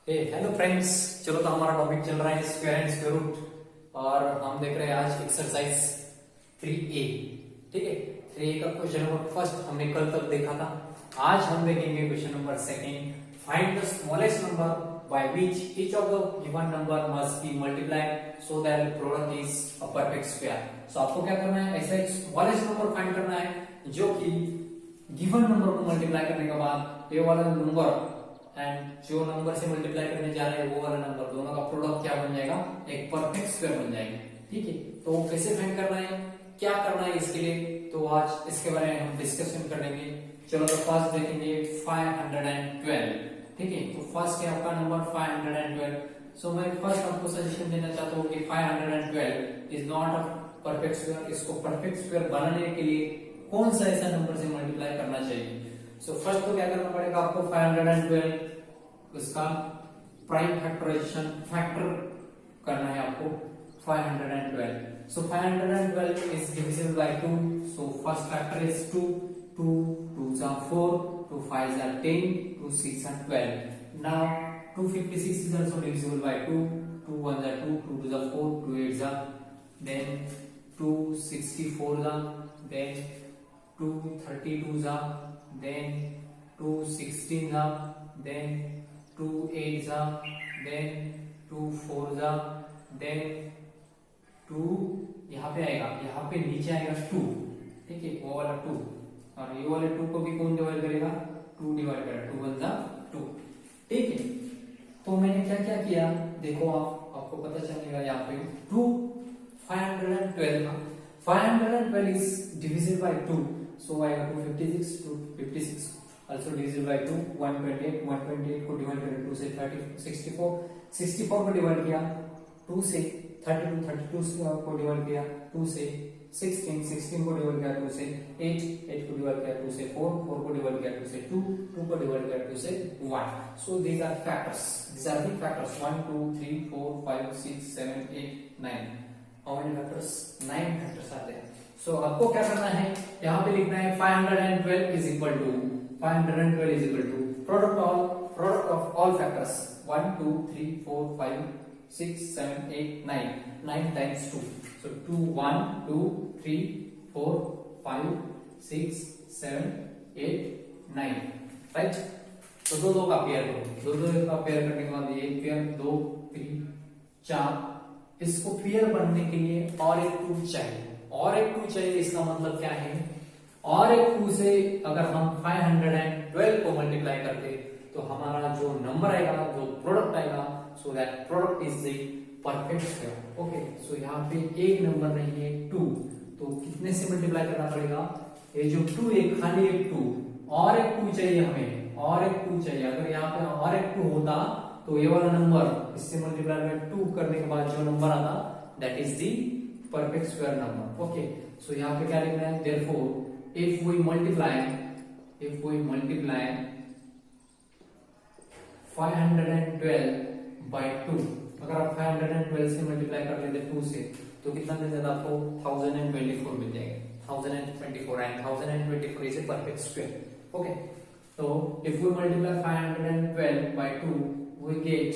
Hello friends. चलो तो हमारा टॉपिक चल रहा है स्क्वायर एंड स्क्वायर रूट और हम देख रहे हैं आज एक्सरसाइज 3A। ठीक है, 3A का क्वेश्चन नंबर फर्स्ट हमने कल तक देखा था। आज हम देखेंगे question number second. Find the smallest number by which each of the given number must be multiplied so that the product is a perfect square. So आपको क्या करना है, ऐसा एक स्मॉलेस्ट नंबर फाइंड करना है जो कि गिवन नंबर को मल्टीप्लाई करने के बाद ये वाला नंबर एंड जो नंबर से मल्टीप्लाई करने जा रहे हैं वो वाला नंबर, दोनों का प्रोडक्ट क्या बन जाएगा, एक परफेक्ट स्क्वायर बन जाएगा। ठीक है, तो कैसे फाइंड करना है, क्या करना है इसके लिए, तो आज इसके बारे में हम डिस्कशन करेंगे। चलो तो फर्स्ट देखेंगे 512। ठीक है, तो फर्स्ट है आपका नंबर 512। सो मैं फर्स्ट आपको सजेशन देना चाहता हूँ कि 512 is not a perfect square. इसको परफेक्ट स्क्वायर बनाने के लिए कौन सा ऐसा नंबर से मल्टीप्लाई करना चाहिए। सो फर्स्ट तो क्या करना पड़ेगा आपको, 512 उसका प्राइम फैक्टराइजेशन फैक्टर करना है आपको 512। सो 512 is divisible by 2। So first factor is 2, 2 2s are 4, 2 5s are 10, 2 6 are 12। Now 256 is also divisible by 2, 2 1s are 2, 2 2s are 4, 2 8s are, then 2 64s are, then 2 32s are, then 2 16s are, then 2 8s are, then 2 4s are, then 2 यहाँ पे आएगा, यहाँ पे नीचे आएगा 2। ठीक है, वो वाला 2 और ये वाले 2 को भी कौन डिवाइड करेगा, 2 डिवाइड करेगा, 2 1 2। ठीक है, तो मैंने क्या क्या किया देखो, आपको पता चलेगा यहाँ पे 2 512 512 is divisible by 2, so आएगा 256, 256 also divisible by 2, 128 128 को डिवाइड करें 2 से 30 64 64 को डिवाइड किया 2 से 32 32 को डिवाइड किया 2 से 16 16 को डिवाइड किया 2 से 8 8 को डिवाइड किया 2 से 4 4 को डिवाइड किया 2 से 2 2 को डिवाइड किया 2 से 1। so these are factors, these are the factors 1 2 3 4 5 6 7 8 9। how many factors, 9 factors are there। so आपको क्या करना है, यहाँ पे लिखना है 512 is equal to 512 is equal to product of all factors 1 2 3 4 5 6 7 8 9 9 times 2, so 2 1 2 3 4 5 6 7 8 9 right. तो दो का पेयर करो, दो का पेयर करने के बाद एक पेयर 2 3 4, इसको पेयर बनने के लिए और एक 2 चाहिए, और एक 2 चाहिए। इसका मतलब क्या है, और एक 2 से अगर हम 512 को मल्टीप्लाई करते तो हमारा जो नंबर आएगा, जो प्रोडक्ट आएगा, so that product is the perfect square. Okay, so यहाँ पे एक नंबर नहीं है 2, तो कितने से मल्टीप्लाई करना पड़ेगा, ये जो 2 है खाली एक 2, और एक 2 चाहिए हमें, और एक 2 चाहिए। अगर यहाँ पे और एक 2 होता तो ये वाला नंबर इससे मल्टीप्लाई में 2 करने के बाद जो नंबर आता that is the perfect square number. Okay, so यहाँ पे क्या लिखना है, therefore if we multiply 512 by 2, अगर आप 512 से मल्टीप्लाई कर लेते 2 से तो कितना मिल जाता आपको, 1024 मिल जाएगा, 1024 and 1024 is a perfect square. Okay, तो if we multiply 512 by 2 we get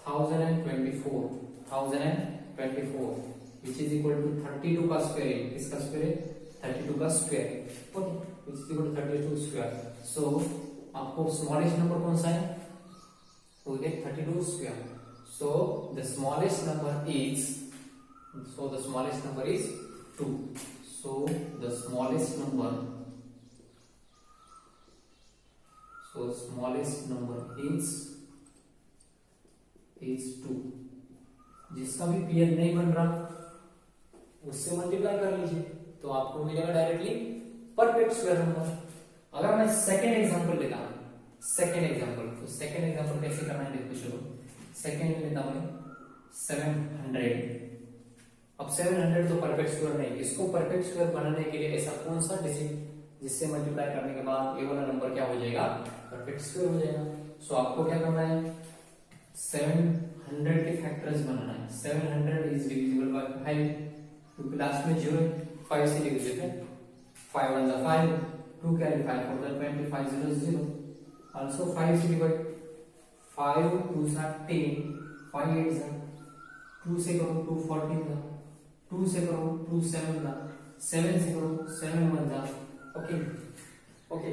1024 which is equal to 32 का स्क्वायर, इसका स्क्वायर 32 का square. Okay, which is equal to 32 square. So आपको स्मॉलेस्ट नंबर कौन सा है, we get 32 square. so the smallest number is 2, so the smallest number is 2। जिसका भी pair नहीं बन रहा उससे मल्टीप्लाई कर लीजिए तो आपको मिलेगा डायरेक्टली परफेक्ट स्क्वायर नंबर। अगर मैं सेकेंड एग्जांपल लेता हूं, सेकेंड एग्जांपल कैसे करना है देखो। चलो सेकेंड लेता हूं 700। अब 700 तो परफेक्ट स्क्वायर नहीं, इसको परफेक्ट स्क्वायर बनाने के लिए ऐसा कौन सा डिजिट जिससे मल्टीप्लाई करने के बाद ये वाला नंबर क्या हो जाएगा, परफेक्ट स्क्वायर हो जाएगा। सो आपको क्या करना है, 700 के फैक्टर्स बनाना है। 700 इज डिविजिबल बाय 5, क्योंकि लास्ट में 0 5 से डिविजिबल है, 5 1 5 2 कैरी 5 4 25 0 0 also 5 से डिवाइड, 5 2 सा 10, 5 8 सा 2 से करो 2 14 सा 2 से करो 2 7 सा 7 से करो 7 1 सा। ओके ओके,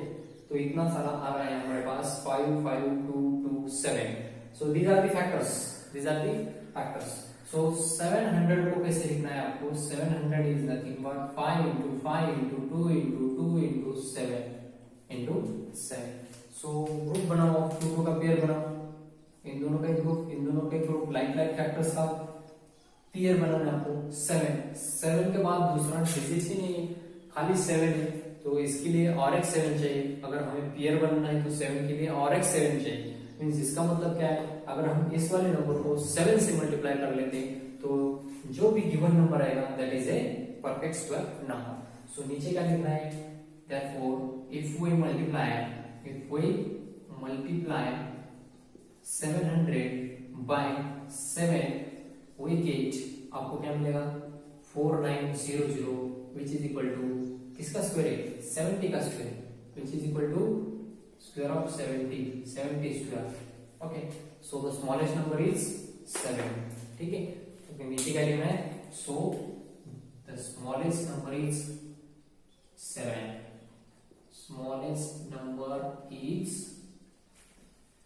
तो इतना सारा आ रहा है हमारे पास 5 5 2 2 7। So these are the factors, these are the factors. So 700 को कैसे लिखना है आपको? 700 is nothing but 5 into 5 into 2 into 2 into 7 into 7। So group बनाओ, ग्रुपों का पेयर बनाओ, इन दोनों का ग्रुप, इन दोनों के ग्रुप, लाइक लाइक फैक्टर्स का पेयर बनाना है आपको। 7 के बाद दूसरा डिजिट ही नहीं है, खाली 7 है, तो इसके लिए और एक 7 चाहिए। अगर हमें पेयर बनना है तो 7 के लिए और एक 7 चाहिए। मींस इसका मतलब क्या है, अगर हम इस वाले नंबर को 7 से मल्टीप्लाई कर लेते हैं तो जो भी गिवन नंबर आएगा that is a perfect square number. So नीचे क्या लिखना है? therefore if we multiply 700 by 7 we get, आपको क्या मिलेगा? 4900 which is equal to किसका स्क्वायर है? 70 का square, which is equal to square of 70 square। Okay, so the smallest number is 7। ठीक है, तो नीचे क्या लिखना है? So the smallest number is 7, smallest number is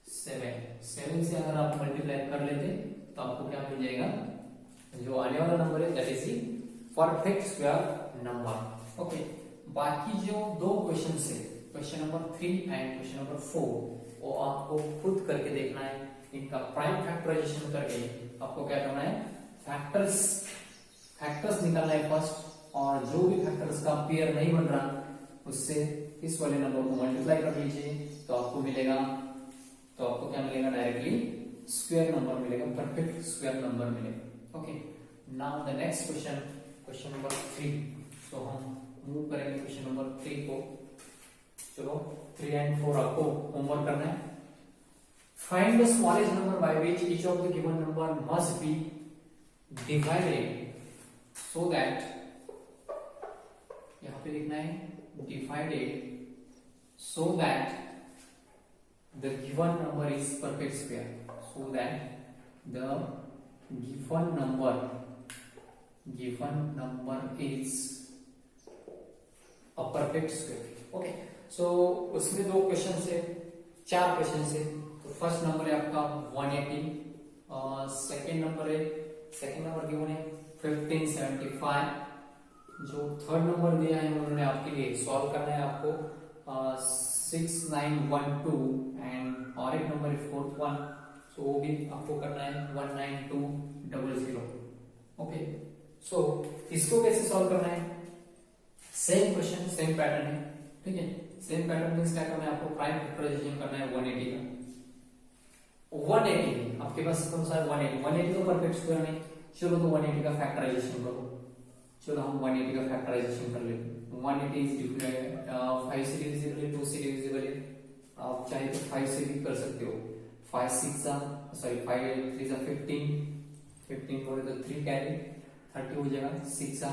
7। 7 से अगर आप मल्टीप्लाई कर लेते तो आपको क्या मिल जाएगा? जो आने वाला नंबर है that is perfect square number. Okay, बाकी जो दो क्वेश्चन है, question number 3 and question number 4, वो आपको खुद करके देखना है। इनका प्राइम फैक्टराइजेशन करके आपको क्या करना है? फैक्टर्स निकालना है फर्स्ट, और जो भी फैक्टर्स का पेयर नहीं बन रहा उससे इस वाले नंबर को मल्टीप्लाई कर लीजिए तो आपको मिलेगा, तो आपको क्या मिलेगा? डायरेक्टली स्क्वायर नंबर मिलेगा, परफेक्ट स्क्वायर नंबर मिलेगा। Okay, now the next question, question number 3। सो हम मूव करेंगे क्वेश्चन नंबर 3 को। चलो 3 एंड 4 आपको होमवर्क करना है। Find the smallest number by which each of the given number must be divided so that, यहां पे लिखना है divided so that the given number is perfect square, so that the given number is a perfect square. Okay, so उसमें दो question है, 4 question है। तो first number है आपका 180, सेकेंड नंबर गिवन है 1575। जो थर्ड नंबर दिया है उन्होंने आपके लिए सॉल्व करना है आपको 6912, एंड और एक नंबर है 4th वन, सो वो भी आपको करना है 19200। ओके, सो इसको कैसे सॉल्व करना है? सेम क्वेश्चन, सेम पैटर्न है। ठीक है, सेम पैटर्न मींस क्या करना है आपको? प्राइम फैक्टराइजेशन करना है 180 का। 180 आपके पास कौन सा है? 180 तो परफेक्ट स्क्वायर नहीं। चलो तो 180 का फैक्टराइजेशन करो। चलो हम 180 का फैक्टराइजेशन कर लेते हैं। 180 इज 5 से डिविजिबल है, 2 से डिविजिबल है। आप चाहे तो 5 से भी कर सकते हो। 5 3 जा 15 बोले तो 3 कैरी 30 हो जाएगा। 6 जा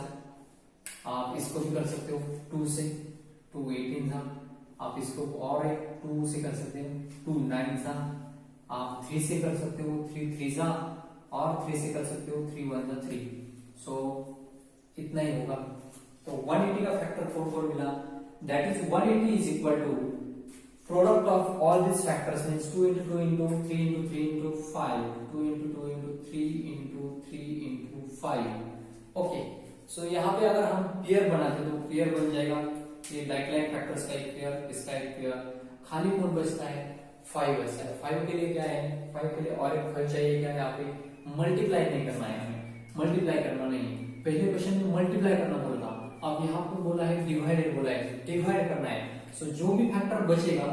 आप इसको भी कर सकते हो 2 से, 2 18 था। आप इसको और 2 से कर सकते हो, 2 9 था। आप 3 से कर सकते हो, 3 3 जा, और 3 से कर सकते हो, 3 1 जा 3। सो इतना ही होगा। तो 180 का फैक्टर 4 मिला, that is 180 is equal to product of all this factors, means 2 into 2 into 3 into 3 into 5, 2 into 2 into 3 into 3 into 5। Okay, so यहाँ पे अगर हम पेयर बनाते तो पेयर बन जाएगा, ये लाइक फैक्टर्स का एक पेयर, इसका एक पेयर। खाली कौन बचता है? 5 बचता है। 5 के लिए क्या है? 5 के लिए और एक 5 चाहिए। क्या है? यहाँ पे मल्टीप्लाई नहीं करना है, हमें मल्टीप्लाई करना नहीं है। पहले क्वेश्चन में मल्टीप्लाई करना बोला था, अब यहाँ पर बोला है डिवाइडेड, बोला है डिवाइड करना है। सो जो भी फैक्टर बचेगा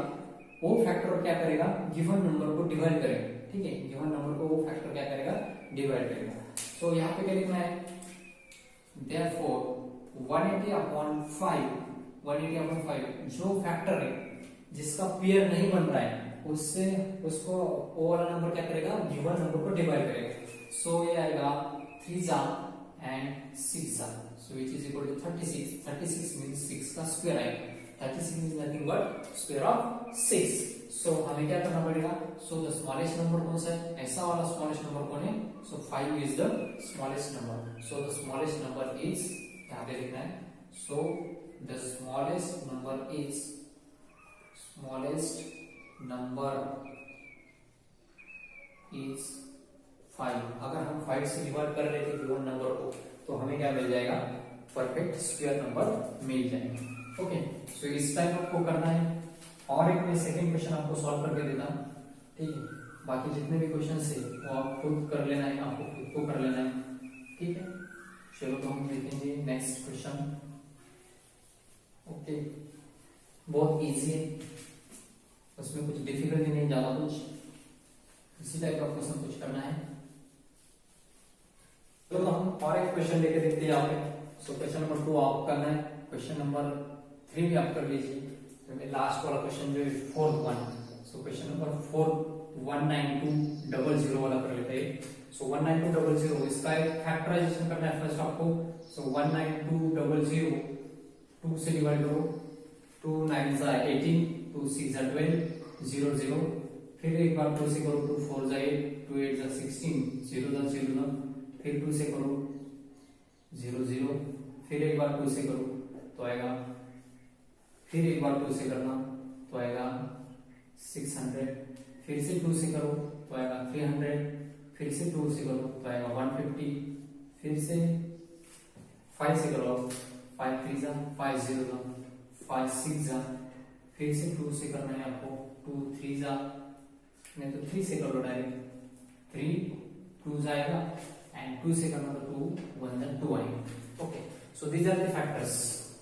वो फैक्टर क्या करेगा? गिवन नंबर को डिवाइड करेगा। ठीक है, गिवन नंबर को वो फैक्टर क्या करेगा? डिवाइड करेगा। सो यहाँ पे क्या लिखना है? therefore 180 upon 5 जो फैक्टर है जिसका पेयर नहीं बन रहा है उससे उसको वो वाला नंबर क्या करेगा? गिवन नंबर को डिवाइड करेगा। सो ये आएगा 3 जा एंड 6 जा, so which is equal to 36। 36 means 6 का स्क्वायर आएगा। 36 means nothing but square of 6। So so हमें क्या करना पड़ेगा, सो द स्मॉलेस्ट नंबर कौन सा है, ऐसा वाला स्मॉलेस्ट नंबर कौन है, सो 5 is the smallest number, so the smallest number is, यहाँ पे लिखना है, so the smallest number is, smallest number is 5। अगर हम 5 से डिवाइड कर रहे थे गिवन नंबर को तो हमें क्या मिल जाएगा, परफेक्ट स्क्वायर नंबर मिल जाएगा। ओके, सो इस टाइप आपको करना है, और एक मैं सेकंड क्वेश्चन आपको सॉल्व करके देता हूं, ठीक है। बाकी जितने भी क्वेश्चन है वो आप खुद कर लेना है, आपको खुद को कर लेना है, ठीक है। चलो तो हम देखेंगे नेक्स्ट क्वेश्चन। ओके, बहुत इजी है, उसमें कुछ डिफिकल्टी नहीं, ज्यादा कुछ इसी टाइप का क्वेश्चन कुछ करना है। तो हम और एक क्वेश्चन लेके देखते हैं यहाँ पे। सो क्वेश्चन नंबर 2 आप करना है, क्वेश्चन नंबर 3 भी आप कर लीजिए, लास्ट वाला क्वेश्चन जो है 4th one. So question number 4 19200 वाला कर लेते हैं। सो 19200 इसका एक फैक्टराइजेशन करना है फर्स्ट आपको। सो 19200 2 से डिवाइड करो, 2 9 जा 18, 2 6 जा 12, 0 0, फिर एक बार 2 से करो, 2 4 जा 8, 2 8 जा 16, 0 जा 0 जा, फिर 2 से करो 0 0, फिर एक बार 2 से करो तो आएगा, फिर एक बार 2 से करना तो आएगा 600, फिर से 2 से करो तो आएगा 300, फिर से 2 से करो तो आएगा 150, फिर से 5 से करो, 5 3 जा 5 0 जा 5 6 जा, फिर से 2 से करना है आपको, 2 3 जा, नहीं तो 3 से करो डायरेक्ट, 3 2 जाएगा, एंड 2 से करना तो 2 1 जा 2 आएगा। Okay, so these are the factors,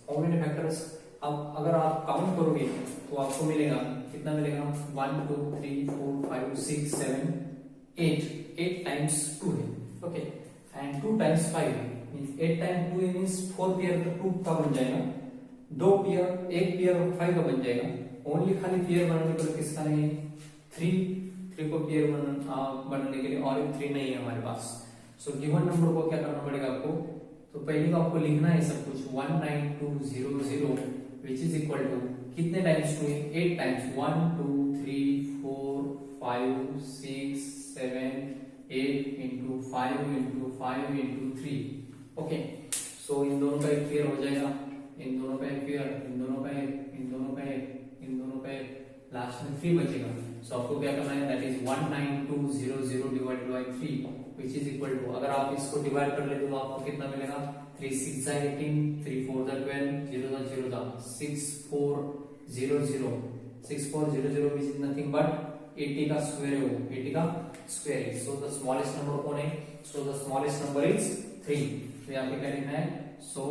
how many factors. अब अगर आप काउंट करोगे तो आपको मिलेगा, कितना मिलेगा, 1 2 3 4 5 6 7 8 टाइम्स 2 है। ओके, एंड 2 टाइम्स 5 है, मींस 8 टाइम्स 2 मींस 4 पेयर का 2 का बन जाएगा, 2 पेयर, एक पेयर 5 का बन जाएगा। ओनली खाली पेयर बनाने के लिए किसका नहीं है, 3 को पेयर बनाने के लिए और एक 3 नहीं है हमारे पास। सो गिवन नंबर को क्या करना पड़ेगा आपको, तो पहले तो आपको लिखना है सब कुछ, 19200 which is equal to कितने टाइम्स 2 है, 8 times, 1 2 3 4 5 6 7 8 into 5 into 5 into 3। Okay, सो इन दोनों का एक पेयर हो जाएगा, इन दोनों का एक पेयर, इन दोनों का एक, इन दोनों का एक, इन दोनों का एक, लास्ट में 3 बचेगा। सो आपको क्या करना है, that is 19200 divided by 3 which is equal to, अगर आप इसको डिवाइड कर लेते तो आपको कितना मिलेगा, 3 6 जा 18, 3 4 जा 12, 0 जा 0 जा 6 4 0 0, 6 4 0 0 which is nothing but 80 का स्क्वायर है, वो 80 का स्क्वायर है। सो द स्मॉलेस्ट नंबर कौन है, so the smallest number is 3। तो यहाँ पे क्या लिखना है, so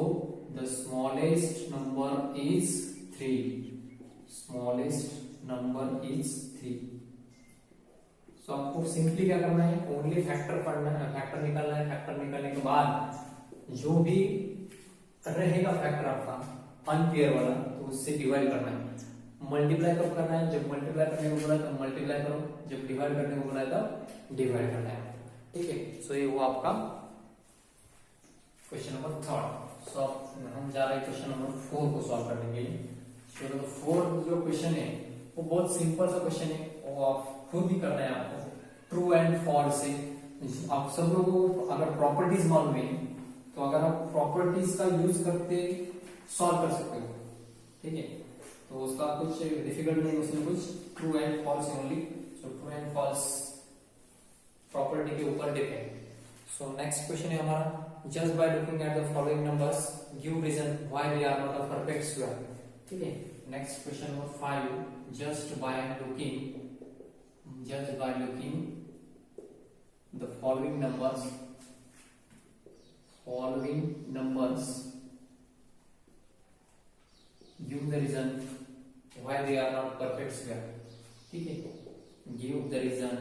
the smallest number is 3, smallest number is 3। सो आपको सिंपली क्या करना है, ओनली फैक्टर पढ़ना है, फैक्टर निकालना है, फैक्टर निकालने के बाद जो भी रहेगा फैक्टर आपका अनपेयर वाला तो उससे डिवाइड करना है। मल्टीप्लाई कब करना है, जब मल्टीप्लाई करने को बोला तब मल्टीप्लाई करो, जब डिवाइड करने को बोला तब डिवाइड करना है, ठीक है। सो ये हुआ आपका क्वेश्चन नंबर 3। सो हम जा रहे हैं क्वेश्चन नंबर 4 को सॉल्व करने के लिए। सो 4 जो क्वेश्चन है वो बहुत सिंपल सा क्वेश्चन है, वो आप खुद ही करना है आपको, ट्रू एंड फॉल्स से। आप सब लोगों को अगर प्रॉपर्टीज मालूम है तो अगर आप प्रॉपर्टीज का यूज करके सॉल्व कर सकते हो, ठीक है। तो उसका कुछ डिफिकल्ट नहीं, उसमें कुछ true and false only. So true and false property के ऊपर डिपेंड। सो नेक्स्ट क्वेश्चन है हमारा, just by looking at the following numbers give reason why they are not a perfect square, ठीक है। Next question number 5, just by looking the following numbers give the reason why they are not perfect square, ठीक है। give the reason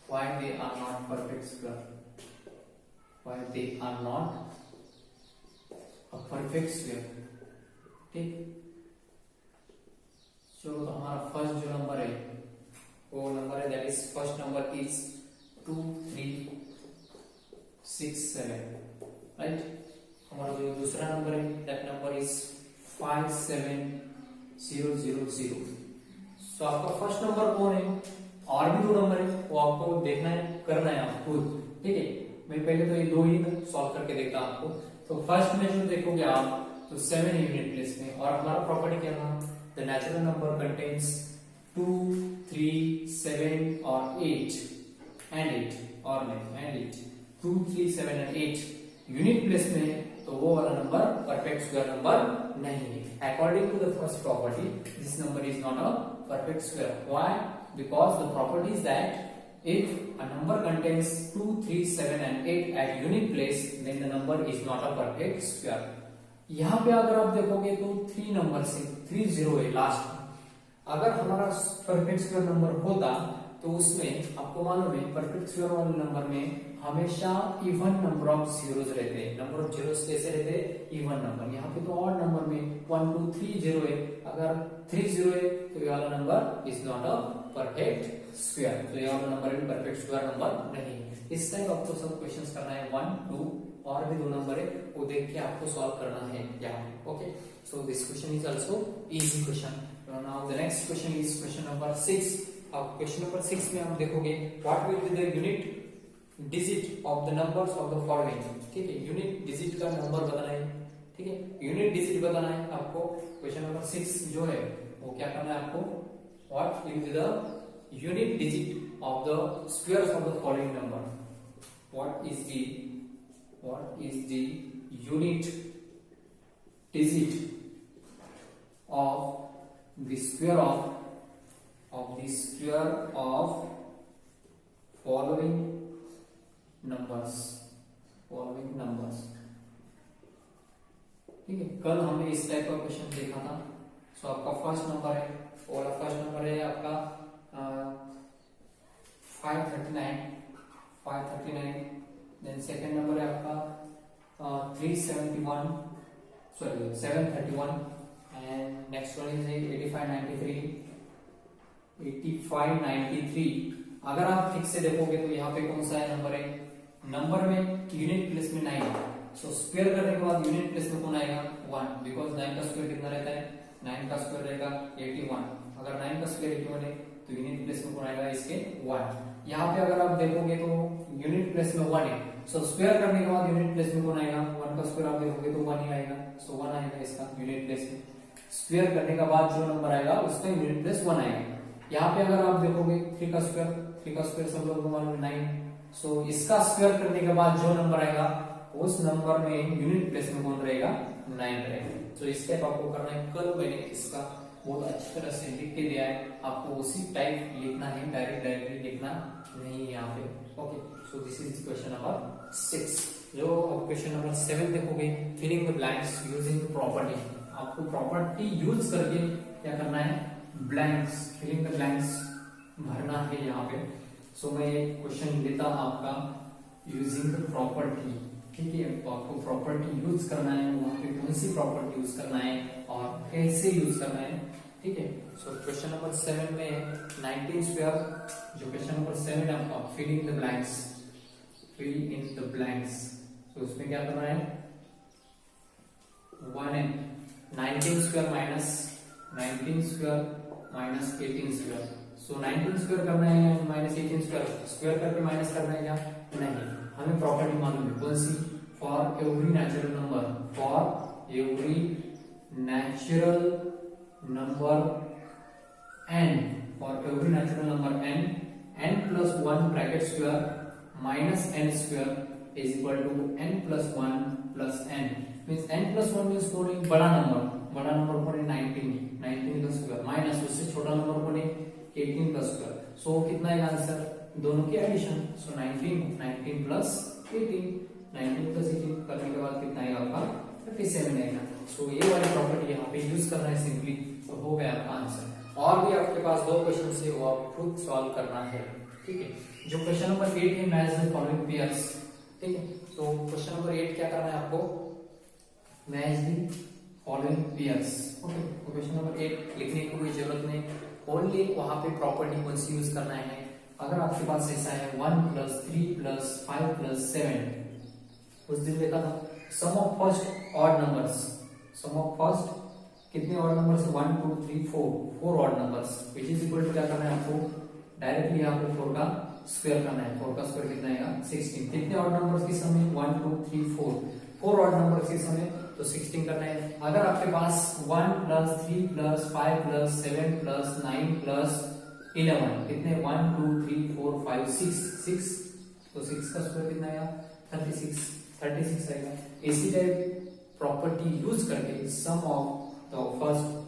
why they are not perfect square, why they are not a perfect square, ठीक। चलो तो हमारा first जो number है वो number है, that is first number is 2 3 6 7, right. हमारा जो दूसरा नंबर है दैट नंबर इज 5 7 0 0 0। सो आपका फर्स्ट नंबर कौन है, और भी 2 नंबर है वो आपको देखना है, करना है आपको, ठीक है। मैं पहले तो ये 2 ही सॉल्व करके देखता हूं आपको। तो फर्स्ट में जो देखोगे आप तो 7 यूनिट प्लेस में, और हमारा प्रॉपर्टी क्या था, द नेचुरल नंबर कंटेन्स 2 3 7 और 8 एंड 8 और नहीं एंड 8 2 3 7 एंड 8 यूनिट प्लेस में, तो वो वाला नंबर परफेक्ट स्क्वायर नंबर नहीं है। According to the first property this number is not a perfect square. Why? Because the property is that if a number contains 2, 3, 7 and 8 at unit place, then the number is not a perfect square. यहाँ पे अगर आप देखोगे तो 3 number से 3 0 है last में, अगर हमारा परफेक्ट स्क्वायर नंबर होता तो उसमें आपको मालूम है परफेक्ट स्क्वायर वाले नंबर में हमेशा इवन नंबर ऑफ जीरोस रहते हैं। नंबर ऑफ जीरोस कैसे रहते हैं, इवन नंबर। यहाँ पे तो ऑड नंबर में 1 2 3 0 है, अगर 3 0 है तो ये वाला number is not a perfect square, तो ये वाला नंबर भी परफेक्ट स्क्वायर नंबर नहीं है। इस टाइप आपको सब क्वेश्चंस करना है, 1 2 और भी 2 नंबर है वो देख के आपको सॉल्व करना है यहाँ पे। Okay, so this question is also easy question. Now the next question is question number 6। अब क्वेश्चन नंबर 6 में हम देखोगे what will be the unit digit of the numbers of the following. ठीक है, यूनिट डिजिट का number बताना है, ठीक है, यूनिट डिजिट बताना है आपको। क्वेश्चन नंबर 6 जो है वो क्या करना है आपको, what will be the unit digit of the squares of the following number, what is the unit digit of the square of following numbers। ठीक है, कल हमने इस टाइप का क्वेश्चन देखा था। सो आपका फर्स्ट नंबर है, वो वाला फर्स्ट नंबर है आपका 539, देन सेकंड नंबर है आपका 731 एंड नेक्स्ट वन इज 8593। अगर आप ठीक से देखोगे तो यहाँ पे कौन सा है नंबर है, नंबर में यूनिट प्लेस में 9, सो स्क्वायर करने के बाद यूनिट प्लेस में कौन आएगा 1, बिकॉज 9 का स्क्वायर कितना रहता है, 9 का स्क्वायर रहेगा 81। अगर 9 का स्क्वायर 81 है तो यूनिट प्लेस में कौन आएगा इसके 1। यहाँ पे अगर आप देखोगे तो यूनिट प्लेस में 1 है, सो स्क्वायर करने के बाद यूनिट प्लेस में कौन आएगा, 1 का स्क्वायर आप देखोगे तो 1 ही आएगा, सो 1 आएगा इसका यूनिट प्लेस में। स्क्वायर करने के बाद जो नंबर आएगा उसका यूनिट प्लेस 1 आएगा। यहाँ पे अगर आप देखोगे 3 का स्क्वायर सब लोग मालूम है 9, सो इसका स्क्वायर करने के बाद जो नंबर आएगा उस नंबर में यूनिट प्लेस में कौन रहेगा 9 रहेगा। तो इस टाइप आपको करना है, कल मैंने इसका बहुत अच्छी तरह से लिख के दिया है, आपको उसी टाइप लिखना है, डायरेक्टली लिखना नहीं है यहाँ पे। Okay, so this is question number 6। जो क्वेश्चन नंबर 7 देखोगे, filling the blanks using property. आपको प्रॉपर्टी यूज करके क्या करना है, ब्लैंक्स, फिलिंग द ब्लैंक्स भरना है यहाँ पे। सो मैं एक क्वेश्चन लेता हूं आपका यूजिंग द प्रॉपर्टी। ठीक है, तो आपको प्रॉपर्टी यूज करना है, वहां पे कौन सी प्रॉपर्टी यूज करना है और कैसे यूज करना है। ठीक है, सो क्वेश्चन नंबर 7 में 19 स्क्वायर, जो क्वेश्चन नंबर 7 है आपका fill in the blanks, fill in the blanks. तो उसमें क्या करना है, 19 square minus 18 square. So 19 square करना है माइनस 18 स्क्वायर करके माइनस करना है क्या, नहीं, हमें प्रॉपर्टी मालूम है कौन सी, for every natural number n plus 1 bracket square minus n square is equal to n plus 1 plus n, means n plus 1 means कौन है, बड़ा नंबर कौन है 19 का स्क्वायर, माइनस उससे छोटा नंबर कौन है 18 का स्क्वायर। सो कितना है आंसर, दोनों की एडिशन। सो 19 प्लस 18 करने के बाद कितना आएगा आपका 37 आएगा। सो ये वाली प्रॉपर्टी यहाँ पे यूज करना है सिंपली, तो हो गया आपका आंसर। और भी आपके पास 2 क्वेश्चन है वो आप खुद सॉल्व करना है। ठीक है, जो क्वेश्चन नंबर 8 है मैच द फॉलोइंग पेयर्स। ठीक है, तो क्वेश्चन नंबर 8 क्या करना है आपको, match the following pairs. Okay, तो क्वेश्चन नंबर 8 लिखने की कोई जरूरत नहीं, ओनली वहां पे प्रॉपर्टी कौन सी यूज करना है। अगर आपके पास ऐसा है 1 plus 3 plus 5 plus 7, उस दिन देखा था sum of first odd numbers, sum of first कितने odd numbers? 1 2 3 4, 4 odd numbers which is equal to क्या करना है आपको? डायरेक्टली यहाँ पे 4 का स्क्वायर करना है। 4 का स्क्वायर कितना आएगा? 16। कितने ऑड नंबर्स की सम है? 1 2 3 4, 4 ऑड नंबर्स की सम है तो 16 करना है। अगर आपके पास 1 plus 3 plus 5 plus 7 plus 9 plus 11 कितने? 1 2 3 4 5 6 तो 6 का स्क्वायर कितना आएगा? 36 आएगा। इसी टाइप प्रॉपर्टी यूज करके sum of the first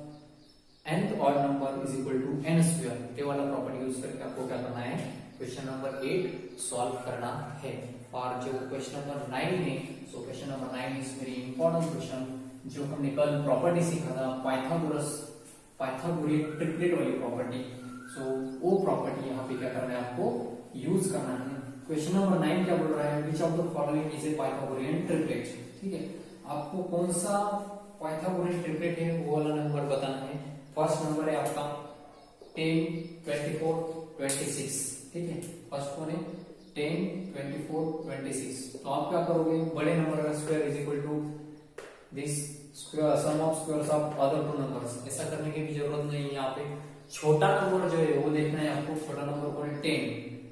nth odd number is equal to n square, ये वाला प्रॉपर्टी यूज करके आपको क्या करना है? क्वेश्चन नंबर 8 सॉल्व करना है। और जो क्वेश्चन नंबर 9 है, so question number 9 is very important question, जो हमने कल प्रॉपर्टी सीखा था पाइथागोरस ट्रिपलेट वाली प्रॉपर्टी। सो वो प्रॉपर्टी यहाँ पे क्या करना है आपको? यूज करना है। क्वेश्चन नंबर 9 क्या बोल रहा है? Which of the following is a Pythagorean triplet. ठीक है, आपको कौन सा पाइथागोरियन ट्रिपलेट है वो वाला नंबर बताना है। फर्स्ट नंबर है आपका 10 24 26। ठीक है, फर्स्ट वन है 10 24 26। तो आप क्या करोगे? बड़े नंबर का square is equal to this square sum of squares of other two numbers. ऐसा करने की भी जरूरत नहीं है। यहाँ पे छोटा नंबर जो है वो देखना है आपको। छोटा नंबर कौन है? 10।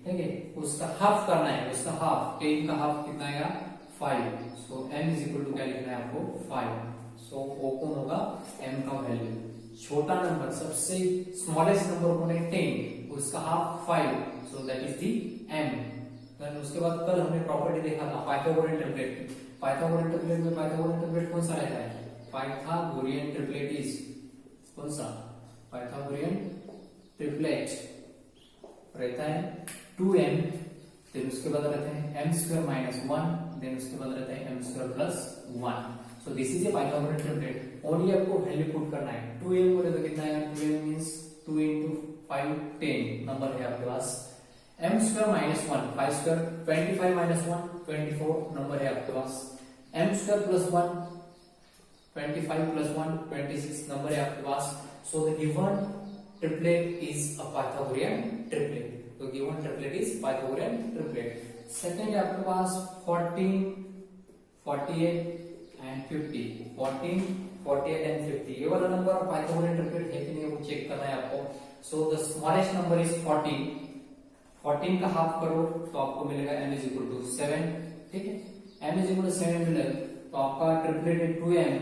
ठीक है, उसका हाफ करना है। उसका हाफ 10 का हाफ कितना आएगा? 5। सो m इज इक्वल टू क्या लिखना है आपको? 5। सो वो कौन होगा? m का वैल्यू। छोटा नंबर सबसे स्मॉलेस्ट नंबर कौन है? 10, उसका half 5, so that is the m। Then उसके बाद कल हमने प्रॉपर्टी देखा था पाइथागोरियन ट्रिपलेट। पाइथागोरियन ट्रिपलेट में पाइथागोरियन ट्रिपलेट कौन सा रहता है? पाइथागोरियन ट्रिपलेट इज कौन सा? पाइथागोरियन ट्रिपलेट रहता है 2m, देन उसके बाद रहते हैं m स्क्वायर माइनस 1, देन उसके बाद रहता है m square plus 1। So this is a Pythagorean triplet. Only आपको वैल्यू पुट करना है। 2m बोले तो कितना आएगा? 2m मींस 2 into 5 10 नंबर है आपके पास। m square minus 1 5 square 25 minus 1 24 number है आपके पास। m square plus 1 25 plus 1 26 number है आपके पास। So the given triplet is a Pythagorean triplet. तो given triplet is Pythagorean triplet. Second है आपके पास 14 48 एंड 50। 14 48 एंड 50 ये वाला नंबर पाइथागोरियन ट्रिपलेट है कि नहीं वो चेक करना है आपको। So the smallest number is 14। 14 का हाफ करो तो आपको मिलेगा m इज इक्वल टू 7। ठीक है, m इज इक्वल टू 7 मिले तो आपका ट्रिपलेट है 2m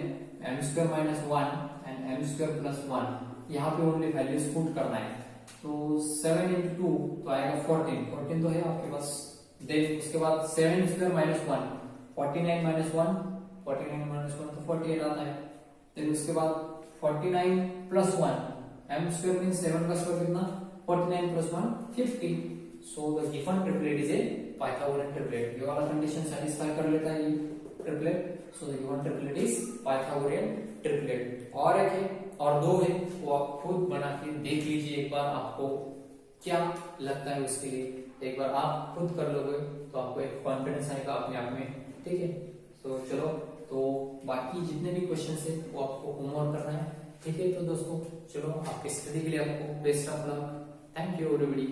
m square minus 1 and m square plus 1। यहाँ पे ओनली वैल्यूज पुट करना है। तो 7 into 2 तो आएगा 14। 14 तो है आपके पास। देन उसके बाद 7 स्क्वायर माइनस 1 49 माइनस 1 49 माइनस 1 तो 48 आता है। देन उसके बाद 49 प्लस 1 m स्क्वायर मींस 7 का स्क्वायर कितना? 49 plus 1 50। So the given triplet is a Pythagorean triplet. ये वाला कंडीशन सेटिस्फाई कर लेता है ये triplet. So the given triplet is Pythagorean triplet. और एक है और दो है वो आप खुद बना के देख लीजिए एक बार, आपको क्या लगता है उसके लिए। एक बार आप खुद कर लोगे तो आपको एक कॉन्फिडेंस आएगा अपने आप में। ठीक है, तो चलो तो बाकी जितने भी क्वेश्चन है वो आपको होमवर्क करना है। ठीक है, तो दोस्तों चलो आपके स्टडी के लिए आपको best of luck. Thank you everybody.